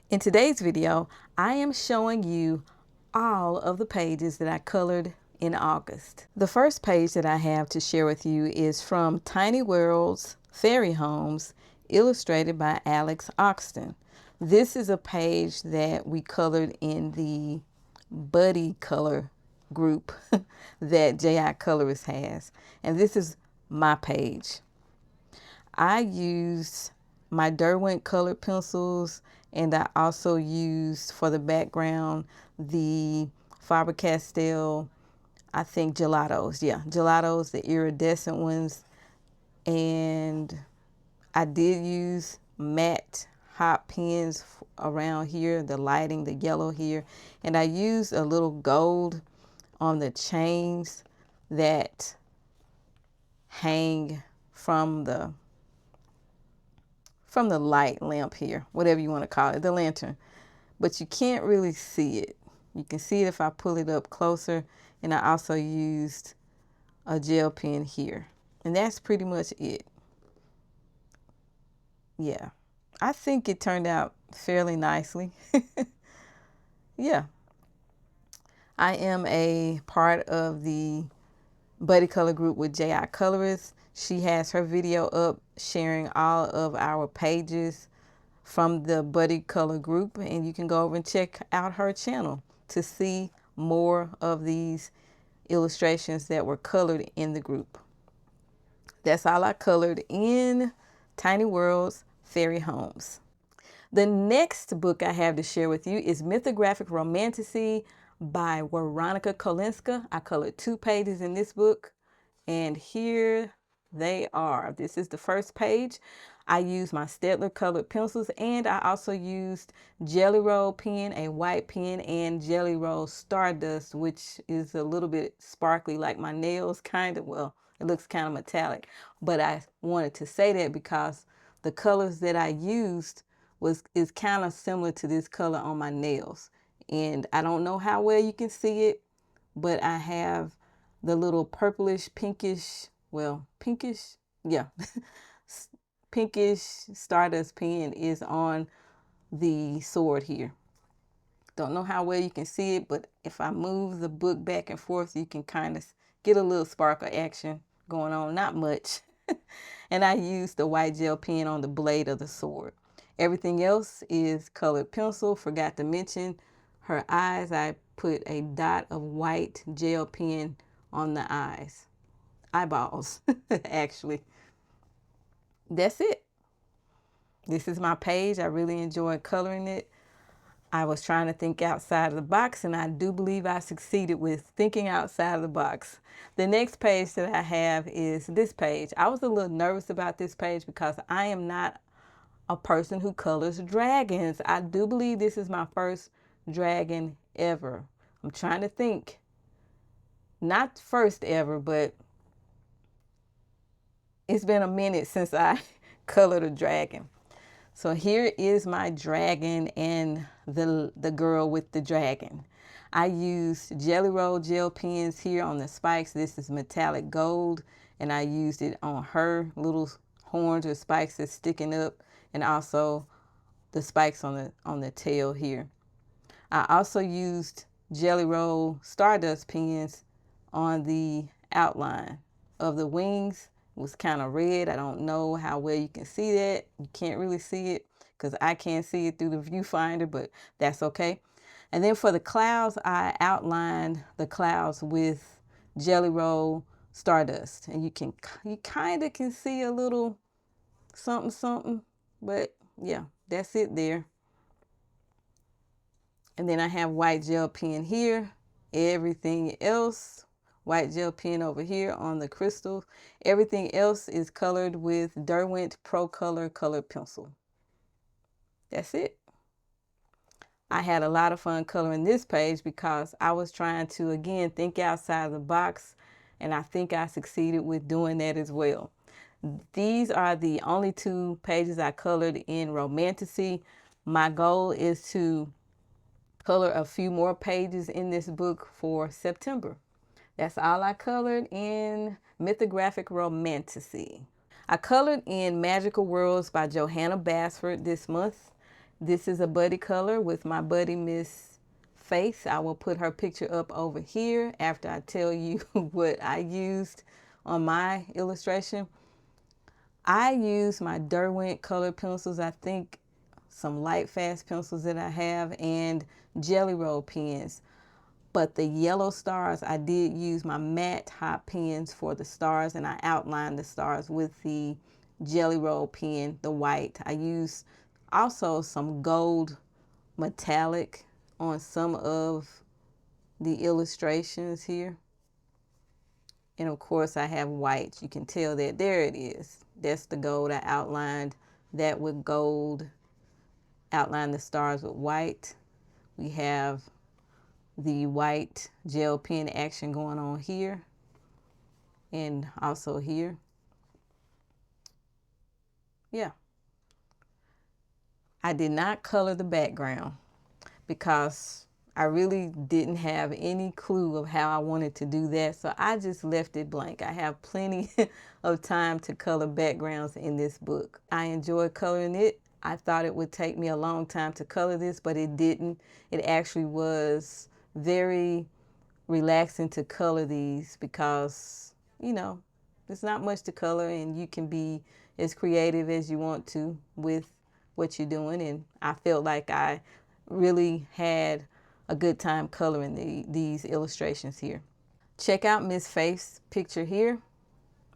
In today's video, I am showing you all of the pages that I colored in August. The first page that I have to share with you is from Tiny Worlds Fairy Homes, illustrated by Alex Oxton. This is a page that we colored in the buddy color group that J.I. Colorist has. And this is my page. I used my Derwent colored pencils, and I also used for the background the Faber-Castell, I think gelatos. Yeah, gelatos, the iridescent ones. And I did use matte hot pens around here, the lighting, the yellow here. And I used a little gold on the chains that hang from the light lamp here, whatever you want to call it, the lantern. But you can't really see it. You can see it if I pull it up closer. And I also used a gel pen here. And that's pretty much it. Yeah, I think it turned out fairly nicely. Yeah, I am a part of the buddy color group with J.I. Colorist. She has her video up sharing all of our pages from the buddy color group, and you can go over and check out her channel to see more of these illustrations that were colored in the group. That's all I colored in Tiny Worlds Fairy Homes. The next book I have to share with you is Mythographic Romantic by Weronika Kolinska. I colored 2 pages in this book, and here they are. This is the first page. I used my Staedtler colored pencils, and I also used Jelly Roll pen, a white pen, and Jelly Roll Stardust, which is a little bit sparkly like my nails, kind of. Well, it looks kind of metallic, but I wanted to say that because the colors that I used is kind of similar to this color on my nails. And I don't know how well you can see it, but I have the little purplish, pinkish, well, pinkish, yeah, pinkish Stardust pen is on the sword here. Don't know how well you can see it, but if I move the book back and forth, you can kind of get a little sparkle action going on, not much. And I used the white gel pen on the blade of the sword. Everything else is colored pencil. Forgot to mention her eyes. I put a dot of white gel pen on the eyeballs, actually. That's it. This is my page. I really enjoyed coloring it. I was trying to think outside of the box, and I do believe I succeeded with thinking outside of the box. The next page that I have is this page. I was a little nervous about this page because I am not a person who colors dragons. I do believe this is my first dragon ever. I'm trying to think. Not first ever, but it's been a minute since I colored a dragon. So here is my dragon and the girl with the dragon. I used Jelly Roll gel pens here on the spikes. This is metallic gold, and I used it on her little horns or spikes that's sticking up, and also the spikes on the tail here. I also used Jelly Roll Stardust pens on the outline of the wings. It was kind of red. I don't know how well you can see that. You can't really see it because I can't see it through the viewfinder, but that's okay. And then for the clouds, I outlined the clouds with Jelly Roll Stardust. And you kind of can see a little something, something, but yeah, that's it there. And then I have white gel pen here. Everything else, white gel pen over here on the crystals. Everything else is colored with Derwent Pro Color colored pencil. That's it. I had a lot of fun coloring this page because I was trying to, again, think outside the box, and I think I succeeded with doing that as well. These are the only 2 pages I colored in Romantic. My goal is to color a few more pages in this book for September. That's all I colored in Mythographic Romantic. I colored in Magical Worlds by Johanna Basford this month. This is a buddy color with my buddy Miss Faith. I will put her picture up over here after I tell you what I used on my illustration. I use my Derwent color pencils. I think some light fast pencils that I have, and Jelly Roll pens. But the yellow stars, I did use my matte hot pens for the stars, and I outlined the stars with the Jelly Roll pen, the white. I used also some gold metallic on some of the illustrations here. And of course I have white. You can tell that there it is. That's the gold. I outlined that with gold, outlined the stars with white. We have the white gel pen action going on here and also here. Yeah. I did not color the background because I really didn't have any clue of how I wanted to do that. So I just left it blank. I have plenty of time to color backgrounds in this book. I enjoy coloring it. I thought it would take me a long time to color this, but it didn't. It actually was very relaxing to color these because, you know, there's not much to color and you can be as creative as you want to with what you're doing. And I felt like I really had a good time coloring these illustrations here. Check out Miss Faith's picture here,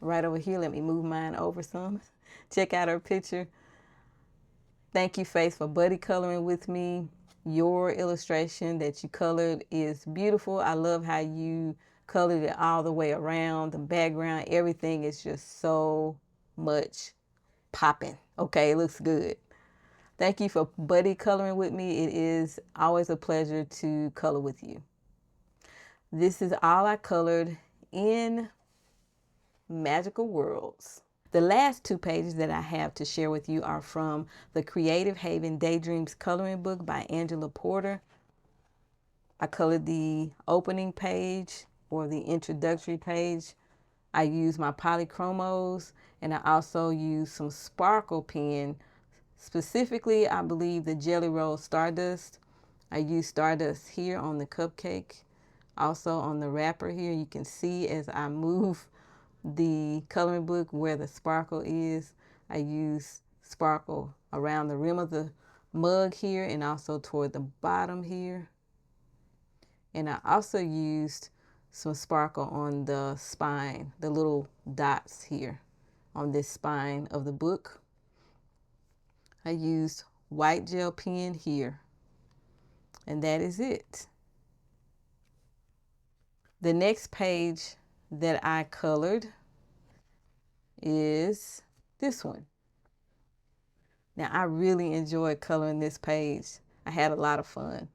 right over here. Let me move mine over some. Check out her picture. Thank you, Faith, for buddy coloring with me. Your illustration that you colored is beautiful. I love how you colored it all the way around. The background, everything is just so much popping. Okay, it looks good. Thank you for buddy coloring with me. It is always a pleasure to color with you. This is all I colored in Magical Worlds. The last 2 pages that I have to share with you are from the Creative Haven Daydreams coloring book by Angela Porter. I colored the opening page or the introductory page. I used my polychromos, and I also used some sparkle pen. Specifically, I believe the Jelly Roll Stardust. I used Stardust here on the cupcake. Also on the wrapper here, you can see as I move the coloring book where the sparkle is. I use sparkle around the rim of the mug here and also toward the bottom here. And I also used some sparkle on the spine, the little dots here on this spine of the book. I used white gel pen here, and that is it. The next page that I colored is this one. Now, I really enjoyed coloring this page. I had a lot of fun.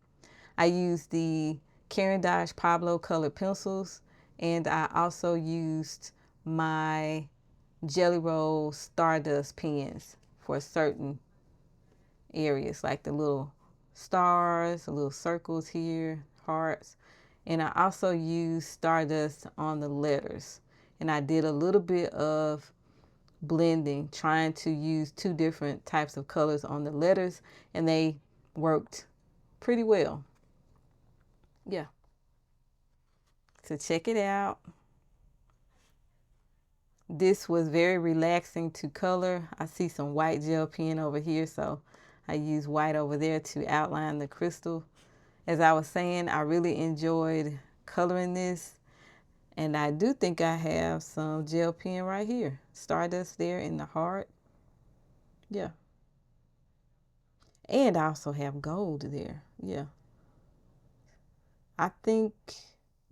I used the Caran d'Ache Pablo colored pencils, and I also used my Jelly Roll Stardust pens for certain areas, like the little stars, the little circles here, hearts. And I also used Stardust on the letters. And I did a little bit of blending, trying to use 2 different types of colors on the letters, and they worked pretty well. Yeah. So check it out. This was very relaxing to color. I see some white gel pen over here, so I used white over there to outline the crystal. As I was saying, I really enjoyed coloring this, and I do think I have some gel pen right here. Stardust there in the heart. Yeah. And I also have gold there. Yeah. I think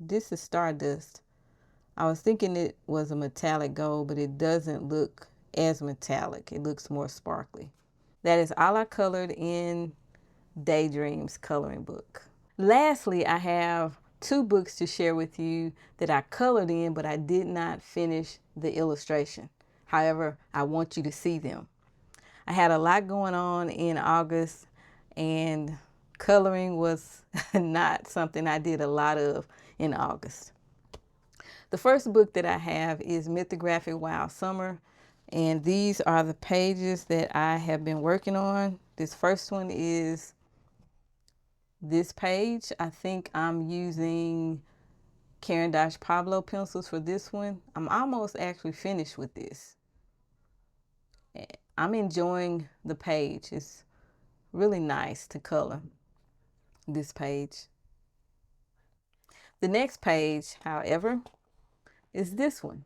this is Stardust. I was thinking it was a metallic gold, but it doesn't look as metallic. It looks more sparkly. That is all I colored in Daydreams coloring book. Lastly, I have 2 books to share with you that I colored in, but I did not finish the illustration. However, I want you to see them. I had a lot going on in August, and coloring was not something I did a lot of in August. The first book that I have is Mythographic Wild Summer, and these are the pages that I have been working on. This first one is this page. I think I'm using Caran d'Ache Pablo pencils for this one. I'm almost actually finished with this. I'm enjoying the page. It's really nice to color this page. The next page, however, is this one.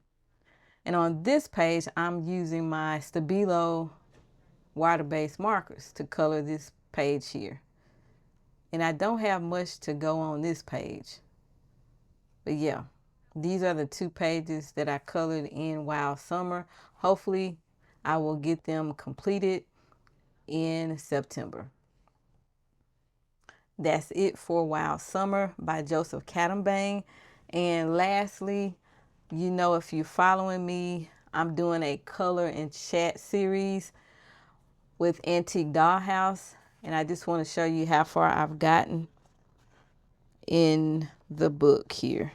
And on this page, I'm using my Stabilo water-based markers to color this page here. And I don't have much to go on this page. But yeah, these are the two pages that I colored in Wild Summer. Hopefully, I will get them completed in September. That's it for Wild Summer by Joseph Cadombang. And lastly, you know, if you're following me, I'm doing a color and chat series with Antique Dollhouse. And I just want to show you how far I've gotten in the book here.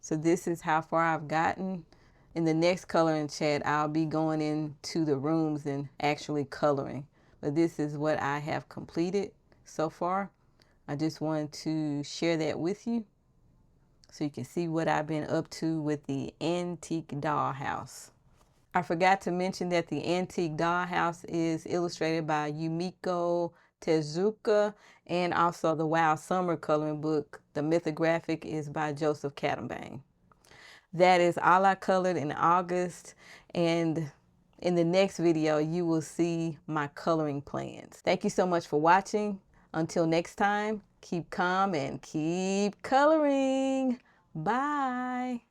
So this is how far I've gotten. In the next color and chat, I'll be going into the rooms and actually coloring. But this is what I have completed so far. I just wanted to share that with you so you can see what I've been up to with the Antique Dollhouse. I forgot to mention that the Antique Dollhouse is illustrated by Yumiko Tezuka, and also the Wild Summer coloring book, the Mythographic, is by Joseph Cadombang. That is all I colored in August, and in the next video you will see my coloring plans. Thank you so much for watching. Until next time, keep calm and keep coloring. Bye.